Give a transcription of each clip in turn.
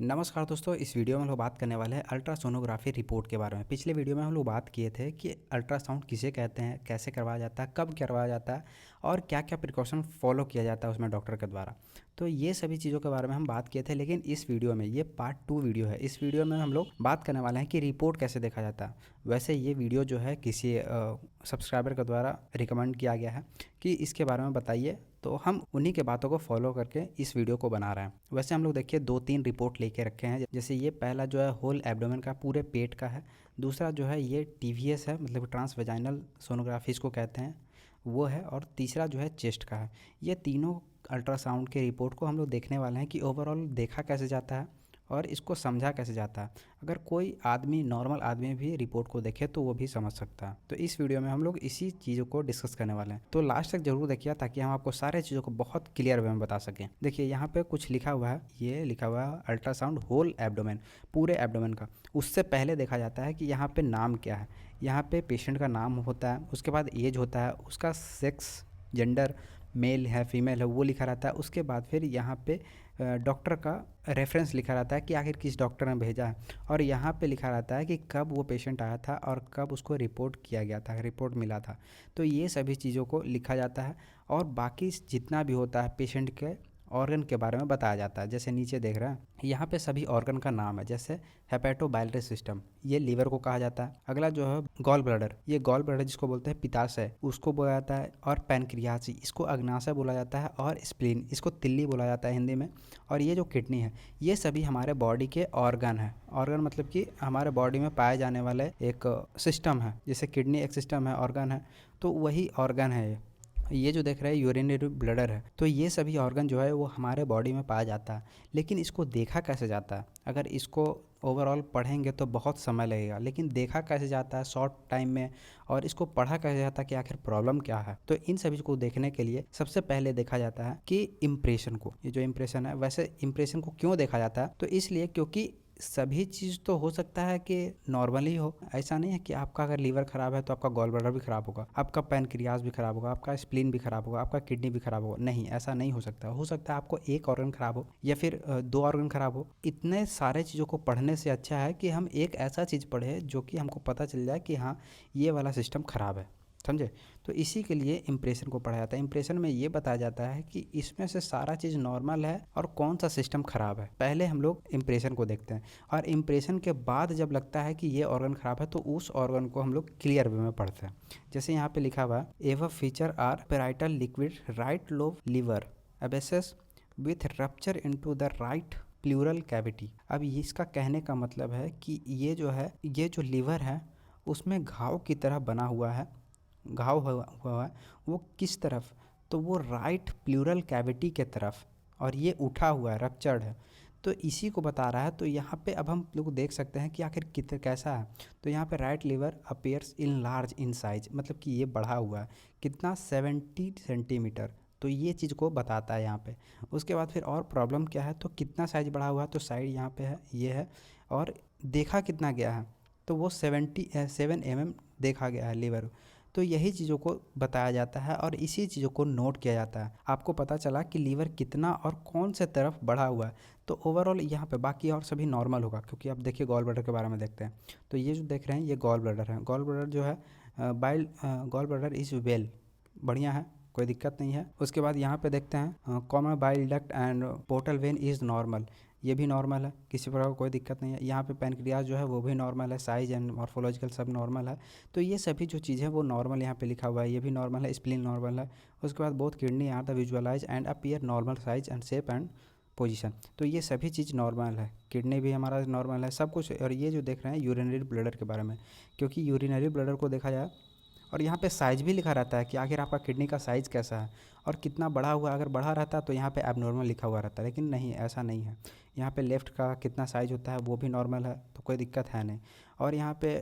नमस्कार दोस्तों, इस वीडियो में हम लोग बात करने वाले हैं अल्ट्रासोनोग्राफी रिपोर्ट के बारे में। पिछले वीडियो में हम लोग बात किए थे कि अल्ट्रासाउंड किसे कहते हैं, कैसे करवाया जाता है, कब करवाया जाता है और क्या क्या प्रिकॉशन फॉलो किया जाता है उसमें डॉक्टर के द्वारा। तो ये सभी चीज़ों के बारे में हम बात किए थे, लेकिन इस वीडियो में ये पार्ट 2 वीडियो है। इस वीडियो में हम लोग बात करने वाले हैं कि रिपोर्ट कैसे देखा जाता है। वैसे ये वीडियो जो है किसी सब्सक्राइबर के द्वारा रिकमेंड किया गया है कि इसके बारे में बताइए, तो हम उन्हीं के बातों को फॉलो करके इस वीडियो को बना रहे हैं। वैसे हम लोग देखिए 2-3 रिपोर्ट लेके रखे हैं। जैसे ये पहला जो है होल एब्डोमेन का, पूरे पेट का है। दूसरा जो है ये टीवीएस है, मतलब ट्रांस वेजाइनल सोनोग्राफी इसको कहते हैं, वो है। और तीसरा जो है चेस्ट का है। ये तीनों अल्ट्रासाउंड के रिपोर्ट को हम लोग देखने वाले हैं कि ओवरऑल देखा कैसे जाता है और इसको समझा कैसे जाता है। अगर कोई आदमी, नॉर्मल आदमी भी रिपोर्ट को देखे तो वो भी समझ सकता है। तो इस वीडियो में हम लोग इसी चीज़ों को डिस्कस करने वाले हैं, तो लास्ट तक जरूर देखिए ताकि हम आपको सारे चीज़ों को बहुत क्लियर वे में बता सकें। देखिए यहाँ पे कुछ लिखा हुआ है, ये लिखा हुआ है अल्ट्रासाउंड होल एब्डोमेन, पूरे एब्डोमेन का। उससे पहले देखा जाता है कि यहाँ पे नाम क्या है। यहाँ पे पेशेंट का नाम होता है, उसके बाद एज होता है, उसका सेक्स, जेंडर, मेल है फीमेल है वो लिखा रहता है। उसके बाद फिर यहाँ पे डॉक्टर का रेफरेंस लिखा रहता है कि आखिर किस डॉक्टर ने भेजा है, और यहाँ पे लिखा रहता है कि कब वो पेशेंट आया था और कब उसको रिपोर्ट किया गया था, रिपोर्ट मिला था। तो ये सभी चीज़ों को लिखा जाता है और बाकी जितना भी होता है पेशेंट के ऑर्गन के बारे में बताया जाता है। जैसे नीचे देख रहे हैं, यहाँ पे सभी ऑर्गन का नाम है। जैसे हेपेटोबाइलरी सिस्टम, ये लीवर को कहा जाता है। अगला जो है गॉल ब्लैडर, ये गॉल ब्लैडर जिसको बोलते हैं पित्ताशय, उसको बोला जाता है। और पैनक्रियास, इसको अग्नाशय बोला जाता है। और स्प्लीन, इसको तिल्ली बोला जाता है हिंदी में। और ये जो किडनी है, ये सभी हमारे बॉडी के ऑर्गन है। ऑर्गन मतलब कि हमारे बॉडी में पाए जाने वाले एक सिस्टम है। जैसे किडनी एक सिस्टम है, ऑर्गन है, तो वही ऑर्गन है ये जो देख रहे हैं यूरिनरी ब्लैडर है। तो ये सभी ऑर्गन जो है वो हमारे बॉडी में पाया जाता है। लेकिन इसको देखा कैसे जाता है? अगर इसको ओवरऑल पढ़ेंगे तो बहुत समय लगेगा, लेकिन देखा कैसे जाता है शॉर्ट टाइम में, और इसको पढ़ा कैसे जाता है कि आखिर प्रॉब्लम क्या है। तो इन सभी को देखने के लिए सबसे पहले देखा जाता है कि इम्प्रेशन को, ये जो इम्प्रेशन है। वैसे इम्प्रेशन को क्यों देखा जाता है? तो इसलिए क्योंकि सभी चीज़ तो हो सकता है कि नॉर्मली हो। ऐसा नहीं है कि आपका अगर लीवर खराब है तो आपका गॉल ब्लैडर भी खराब होगा, आपका पैनक्रियाज भी खराब होगा, आपका स्प्लीन भी खराब होगा, आपका किडनी भी खराब होगा। नहीं, ऐसा नहीं हो सकता। हो सकता है आपको एक ऑर्गन खराब हो या फिर 2 ऑर्गन खराब हो। इतने सारे चीज़ों को पढ़ने से अच्छा है कि हम एक ऐसा चीज़ पढ़े जो कि हमको पता चल जाए कि हाँ, ये वाला सिस्टम खराब है। समझे? तो इसी के लिए इम्प्रेशन को पढ़ा जाता है। इम्प्रेशन में ये बताया जाता है कि इसमें से सारा चीज़ नॉर्मल है और कौन सा सिस्टम खराब है। पहले हम लोग इम्प्रेशन को देखते हैं, और इम्प्रेशन के बाद जब लगता है कि ये ऑर्गन खराब है तो उस ऑर्गन को हम लोग क्लियर वे में पढ़ते हैं। जैसे यहाँ पे लिखा हुआ है, एव feature are parietal liquid right lobe liver abscess with rupture into the right pleural cavity. अब इसका कहने का मतलब है कि ये जो है, ये जो लीवर है उसमें घाव की तरह बना हुआ है। घाव हुआ है वो किस तरफ? तो वो राइट प्लूरल कैविटी के तरफ, और ये उठा हुआ है, रप्चर्ड है। तो इसी को बता रहा है। तो यहाँ पे अब हम लोग देख सकते हैं कि आखिर कितना कैसा है। तो यहाँ पे right liver appears in large in size, मतलब कि ये बढ़ा हुआ है कितना, 70 सेंटीमीटर। तो ये चीज़ को बताता है यहाँ पे। उसके बाद फिर और प्रॉब्लम क्या है, तो कितना साइज बढ़ा हुआ है, तो साइड यहाँ पे है, ये है। और देखा कितना गया है, तो वो 7 mm देखा गया है लीवर। तो यही चीज़ों को बताया जाता है और इसी चीज़ों को नोट किया जाता है। आपको पता चला कि लीवर कितना और कौन से तरफ बढ़ा हुआ है। तो ओवरऑल यहाँ पे बाकी और सभी नॉर्मल होगा, क्योंकि अब देखिए गॉल ब्लैडर के बारे में देखते हैं। तो ये जो देख रहे हैं ये गॉल ब्लैडर है। गॉल ब्लैडर जो है गॉल ब्लैडर इज़ वेल, बढ़िया है, कोई दिक्कत नहीं है। उसके बाद यहाँ पे देखते हैं common bile duct and portal vein is normal, ये भी नॉर्मल है, किसी प्रकार का कोई दिक्कत नहीं है। यहाँ पे पैनक्रियाज जो है वो भी नॉर्मल है, साइज एंड मॉर्फोलॉजिकल सब नॉर्मल है। तो ये सभी जो चीज़ है वो नॉर्मल यहाँ पे लिखा हुआ है, ये भी नॉर्मल है, स्प्लीन नॉर्मल है। उसके बाद both kidney are the visualise and appear normal size and shape and position. तो ये सभी चीज़ नॉर्मल है, किडनी भी हमारा नॉर्मल है, सब कुछ। और ये जो देख रहे हैं यूरिनरी ब्लैडर के बारे में, क्योंकि यूरिनरी ब्लैडर को देखा जाए और यहाँ पे साइज भी लिखा रहता है कि आखिर आपका किडनी का साइज़ कैसा है और कितना बढ़ा हुआ है। अगर बढ़ा रहता है तो यहाँ पे एबनॉर्मल लिखा हुआ रहता है, लेकिन नहीं, ऐसा नहीं है। यहाँ पे लेफ़्ट का कितना साइज़ होता है वो भी नॉर्मल है, तो कोई दिक्कत है नहीं। और यहाँ पे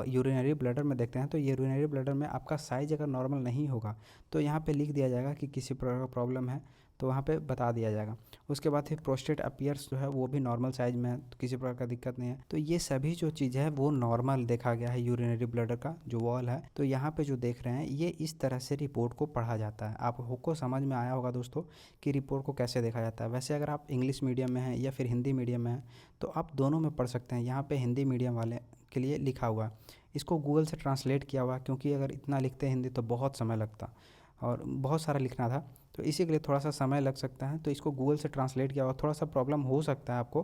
यूरिनरी ब्लैडर में देखते हैं, तो यूरिनरी ब्लैडर में आपका साइज़ अगर नॉर्मल नहीं होगा तो यहाँ पे लिख दिया जाएगा कि किसी प्रकार का प्रॉब्लम है। तो वहाँ पे बता दिया जाएगा। उसके बाद फिर प्रोस्टेट अपीयर्स जो है वो भी नॉर्मल साइज में है, तो किसी प्रकार का दिक्कत नहीं है। तो ये सभी जो चीज़ है वो नॉर्मल देखा गया है यूरिनरी ब्लडर का जो वॉल है। तो यहाँ पे जो देख रहे हैं ये इस तरह से रिपोर्ट को पढ़ा जाता है। आपको समझ में आया होगा दोस्तों कि रिपोर्ट को कैसे देखा जाता है। वैसे अगर आप इंग्लिश मीडियम में हैं या फिर हिंदी मीडियम में हैं तो आप दोनों में पढ़ सकते हैं। यहाँ पे हिंदी मीडियम वाले के लिए लिखा हुआ है, इसको गूगल से ट्रांसलेट किया हुआ, क्योंकि अगर इतना लिखते हिंदी तो बहुत समय लगता और बहुत सारा लिखना था, तो इसी के लिए थोड़ा सा समय लग सकता है। तो इसको गूगल से ट्रांसलेट किया हुआ, थोड़ा सा प्रॉब्लम हो सकता है आपको,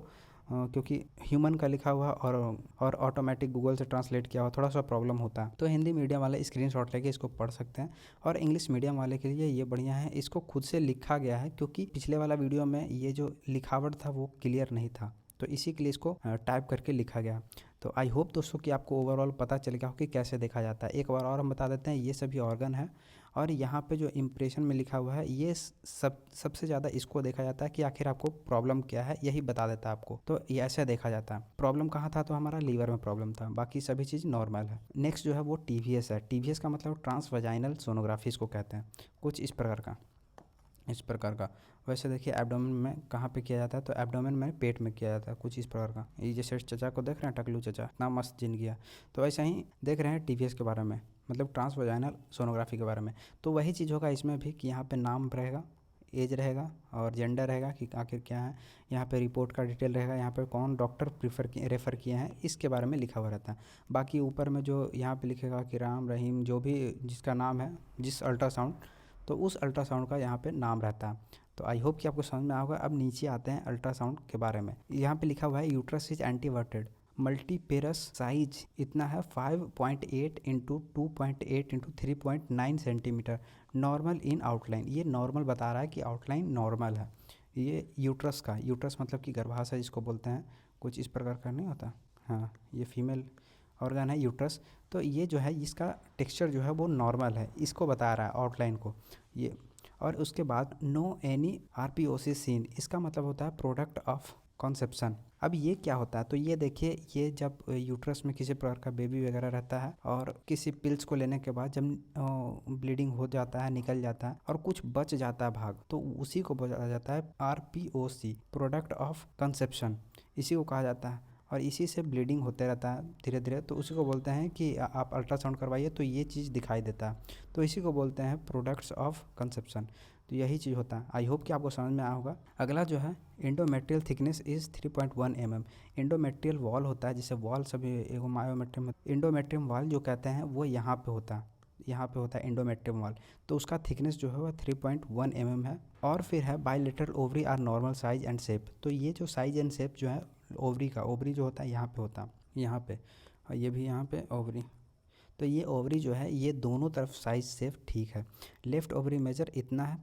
क्योंकि ह्यूमन का लिखा हुआ और ऑटोमेटिक गूगल से ट्रांसलेट किया हुआ थोड़ा सा प्रॉब्लम होता है। तो हिंदी मीडियम वाले स्क्रीनशॉट लेके इसको पढ़ सकते हैं। और इंग्लिश मीडियम वाले के लिए ये बढ़िया है, इसको खुद से लिखा गया है, क्योंकि पिछले वाला वीडियो में ये जो लिखावट था वो क्लियर नहीं था, तो इसी के लिए इसको टाइप करके लिखा गया। तो आई होप दोस्तों कि आपको ओवरऑल पता चल गया हो कि कैसे देखा जाता है। एक बार और हम बता देते हैं, ये सभी ऑर्गन है और यहाँ पे जो इम्प्रेशन में लिखा हुआ है ये सबसे ज़्यादा इसको देखा जाता है कि आखिर आपको प्रॉब्लम क्या है, यही बता देता है आपको। तो ये ऐसे देखा जाता है। प्रॉब्लम कहाँ था, तो हमारा लीवर में प्रॉब्लम था, बाकी सभी चीज़ नॉर्मल है। नेक्स्ट जो है वो TVS है। TVS का मतलब ट्रांस वजाइनल सोनोग्राफी इसको कहते हैं, कुछ इस प्रकार का। वैसे देखिए एब्डोमेन में कहाँ पे किया जाता है, तो एब्डोमेन में पेट में किया जाता है, कुछ इस प्रकार का। ये जैसे चचा को देख रहे हैं, टकलू चचा, इतना मस्त जिन गया, तो ऐसा ही देख रहे हैं TVS के बारे में, मतलब ट्रांस वजाइनल सोनोग्राफी के बारे में। तो वही चीज़ होगा इसमें भी कि यहाँ पे नाम रहेगा, एज रहेगा और जेंडर रहेगा कि आखिर क्या है। यहाँ पे रिपोर्ट का डिटेल रहेगा, यहाँ पे कौन डॉक्टर रेफ़र किए हैं इसके बारे में लिखा हुआ रहता है। बाकी ऊपर में जो यहाँ पे लिखेगा कि राम रहीम जो भी जिसका नाम है, जिस अल्ट्रासाउंड, तो उस अल्ट्रासाउंड का यहाँ पे नाम रहता है। तो आई होप कि आपको समझ में आएगा। अब नीचे आते हैं अल्ट्रासाउंड के बारे में। यहाँ पे लिखा हुआ है यूट्रस इज एंटीवर्टेड, मल्टीपेरस साइज इतना है 5.8 इंटू 2.8 इंटू 3.9 सेंटीमीटर, नॉर्मल इन आउटलाइन। ये नॉर्मल बता रहा है कि आउटलाइन नॉर्मल है। ये यूट्रस मतलब कि गर्भाशय जिसको बोलते हैं, कुछ इस प्रकार का नहीं होता। हाँ, ये फीमेल ऑर्गन है यूट्रस। तो ये जो है इसका टेक्सचर जो है वो नॉर्मल है, इसको बता रहा है आउटलाइन को ये। और उसके बाद नो एनी RPOC सीन, इसका मतलब होता है प्रोडक्ट ऑफ कॉन्सेप्शन। अब ये क्या होता है, तो ये देखिए, ये जब यूट्रस में किसी प्रकार का बेबी वगैरह रहता है और किसी पिल्स को लेने के बाद जब ब्लीडिंग हो जाता है, निकल जाता है और कुछ बच जाता है भाग, तो उसी को बोला जाता है RPOC, प्रोडक्ट ऑफ कंसेप्शन, इसी को कहा जाता है। और इसी से ब्लीडिंग होते रहता है धीरे धीरे, तो उसी को बोलते हैं कि आप अल्ट्रासाउंड करवाइए तो ये चीज़ दिखाई देता है, तो इसी को बोलते हैं प्रोडक्ट्स ऑफ कंसेप्शन। तो यही चीज़ होता है। आई होप कि आपको समझ में आया होगा। अगला जो है endometrial thickness is 3.1 mm। Endometrial wall होता है, जिसे वॉल सभी एगो मायोमेट्रियम, एंडोमेट्रियम वॉल जो कहते हैं वो यहाँ पे होता है, यहाँ पे होता है एंडोमेट्रियम वॉल। तो उसका थिकनेस जो है वह 3.1 mm है। और फिर है bilateral ovary are normal size and shape. तो ये जो साइज एंड शेप जो है ओवरी का, ओवरी जो होता है यहाँ पे होता है, यहाँ पे, और ये भी यहाँ पे ओवरी। तो ये ओवरी जो है ये दोनों तरफ साइज शेप ठीक है। लेफ्ट ओवरी मेजर इतना है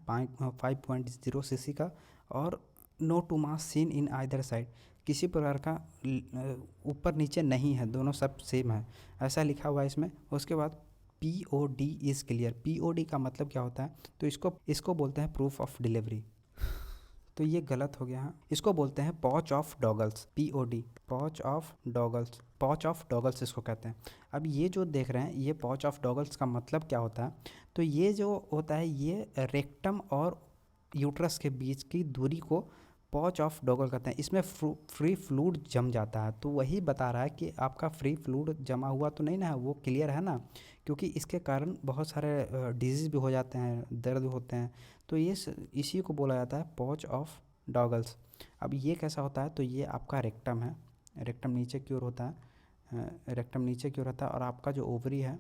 5.0 cc का, और no to mass seen in either side, किसी प्रकार का ऊपर नीचे नहीं है, दोनों सब सेम है, ऐसा लिखा हुआ है इसमें। उसके बाद POD इज़ क्लियर। POD का मतलब क्या होता है, तो इसको बोलते हैं प्रूफ ऑफ डिलीवरी। तो ये गलत हो गया है, इसको बोलते हैं पॉच ऑफ डॉगल्स। POD, पॉच ऑफ डॉगल्स, पॉच ऑफ डॉगल्स इसको कहते हैं। अब ये जो देख रहे हैं ये पॉच ऑफ डॉगल्स का मतलब क्या होता है, तो ये जो होता है ये रेक्टम और यूट्रस के बीच की दूरी को पॉच ऑफ डॉगल कहते हैं। इसमें फ्री फ्लूइड जम जाता है, तो वही बता रहा है कि आपका फ्री फ्लूइड जमा हुआ तो नहीं ना है, वो क्लियर है ना, क्योंकि इसके कारण बहुत सारे डिजीज़ भी हो जाते हैं, दर्द होते हैं। तो ये इसी को बोला जाता है पॉच ऑफ डॉगल्स। अब ये कैसा होता है, तो ये आपका रेक्टम है, रेक्टम नीचे की ओर होता है, रेक्टम नीचे की ओर होता है, और आपका जो ओवरी है,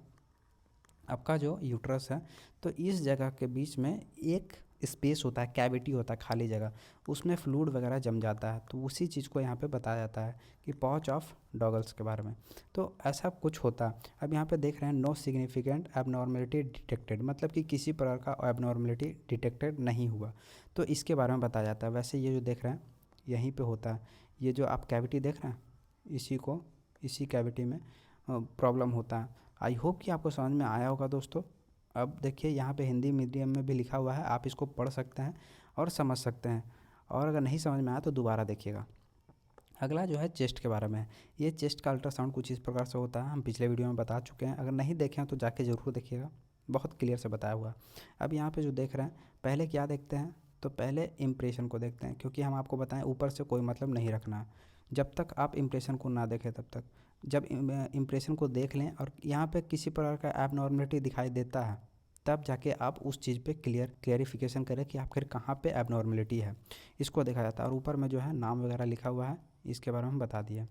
आपका जो यूट्रस है, तो इस जगह के बीच में एक स्पेस होता है, कैविटी होता है, खाली जगह, उसमें फ्लूइड वगैरह जम जाता है। तो उसी चीज़ को यहाँ पे बताया जाता है कि पॉच ऑफ डॉगल्स के बारे में। तो ऐसा कुछ होता है। अब यहाँ पे देख रहे हैं नो सिग्निफिकेंट एबनॉर्मेलिटी डिटेक्टेड, मतलब कि किसी प्रकार का एबनॉर्मेलिटी डिटेक्टेड नहीं हुआ, तो इसके बारे में बताया जाता है। वैसे ये जो देख रहे हैं यहीं पे होता है, ये जो आप कैविटी देख रहे हैं इसी कैविटी में प्रॉब्लम होता है। आई होप कि आपको समझ में आया होगा दोस्तों। अब देखिए यहाँ पे हिंदी मीडियम में भी लिखा हुआ है, आप इसको पढ़ सकते हैं और समझ सकते हैं, और अगर नहीं समझ में आया तो दोबारा देखिएगा। अगला जो है चेस्ट के बारे में है। ये चेस्ट का अल्ट्रासाउंड कुछ इस प्रकार से होता है, हम पिछले वीडियो में बता चुके हैं, अगर नहीं देखे हैं तो जाके ज़रूर देखिएगा, बहुत क्लियर से बताया हुआ है। अब यहाँ पे जो देख रहे हैं, पहले क्या देखते हैं, तो पहले इम्प्रेशन को देखते हैं, क्योंकि हम आपको बताएं ऊपर से कोई मतलब नहीं रखना। जब तक आप इम्प्रेशन को ना देखें तब तक, जब इम्प्रेशन को देख लें और यहाँ पे किसी प्रकार का एबनॉर्मलिटी दिखाई देता है, तब जाके आप उस चीज़ पे क्लियरिफिकेशन करें कि आखिर कहाँ पे एबनॉर्मलिटी है, इसको देखा जाता है। और ऊपर में जो है नाम वगैरह लिखा हुआ है, इसके बारे में हम बता दिए।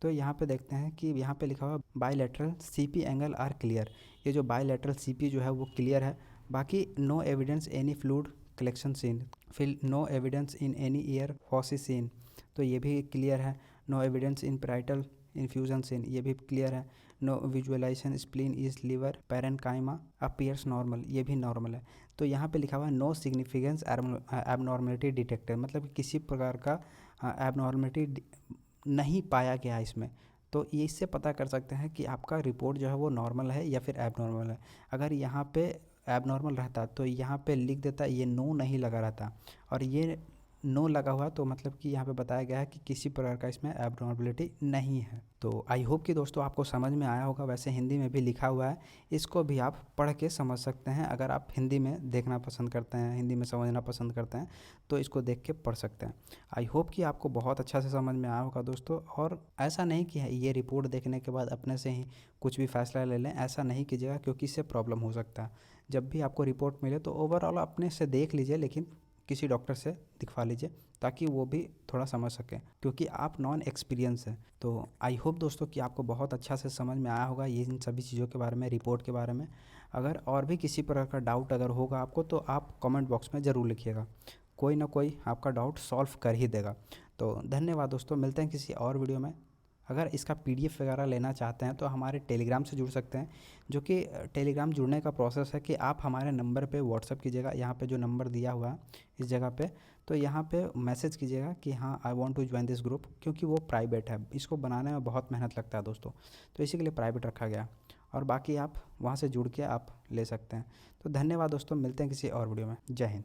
तो यहाँ पे देखते हैं कि यहाँ पे लिखा हुआ bilateral CP angle are clear. ये जो बाईलेटरल सीपी जो है वो क्लियर है। बाकी no evidence any fluid collection seen, फिर no evidence in any ear fossae seen, तो ये भी क्लियर है। No evidence in parietal infusion seen, ये भी क्लियर है। No visualisation spleen is liver parenchyma appears normal, ये भी नॉर्मल है। तो यहाँ पे लिखा हुआ है नो सिग्निफिकेंस एबनॉर्मलिटी डिटेक्टेड, मतलब कि किसी प्रकार का एबनॉर्मलिटी नहीं पाया गया इसमें। तो ये इससे पता कर सकते हैं कि आपका रिपोर्ट जो है वो नॉर्मल है या फिर एबनॉर्मल है। अगर यहाँ पे एबनॉर्मल रहता तो यहाँ पे लिख देता, ये नो नहीं लगा रहता, और ये नो लगा हुआ, तो मतलब कि यहाँ पे बताया गया है कि किसी प्रकार का इसमें एबनॉर्मलिटी नहीं है। तो आई होप कि दोस्तों आपको समझ में आया होगा। वैसे हिंदी में भी लिखा हुआ है, इसको भी आप पढ़ के समझ सकते हैं। अगर आप हिंदी में देखना पसंद करते हैं, हिंदी में समझना पसंद करते हैं, तो इसको देख के पढ़ सकते हैं। आई होप कि आपको बहुत अच्छा से समझ में आया होगा दोस्तों। और ऐसा नहीं कि ये रिपोर्ट देखने के बाद अपने से ही कुछ भी फैसला ले लें, ऐसा नहीं कीजिएगा, क्योंकि इससे प्रॉब्लम हो सकता है। जब भी आपको रिपोर्ट मिले तो ओवरऑल अपने से देख लीजिए, लेकिन किसी डॉक्टर से दिखवा लीजिए, ताकि वो भी थोड़ा समझ सकें, क्योंकि आप नॉन एक्सपीरियंस हैं। तो आई होप दोस्तों कि आपको बहुत अच्छा से समझ में आया होगा ये इन सभी चीज़ों के बारे में, रिपोर्ट के बारे में। अगर और भी किसी प्रकार का डाउट अगर होगा आपको, तो आप कमेंट बॉक्स में ज़रूर लिखिएगा, कोई ना कोई आपका डाउट सॉल्व कर ही देगा। तो धन्यवाद दोस्तों, मिलते हैं किसी और वीडियो में। अगर इसका पीडीएफ वगैरह लेना चाहते हैं तो हमारे टेलीग्राम से जुड़ सकते हैं, जो कि टेलीग्राम जुड़ने का प्रोसेस है कि आप हमारे नंबर पे व्हाट्सअप कीजिएगा, यहाँ पे जो नंबर दिया हुआ है इस जगह पे, तो यहाँ पे मैसेज कीजिएगा कि हाँ I want to join this group, क्योंकि वो प्राइवेट है, इसको बनाने में बहुत मेहनत लगता है दोस्तों, तो इसी के लिए प्राइवेट रखा गया। और बाकी आप वहाँ से जुड़ के आप ले सकते हैं। तो धन्यवाद दोस्तों, मिलते हैं किसी और वीडियो में। जय हिंद।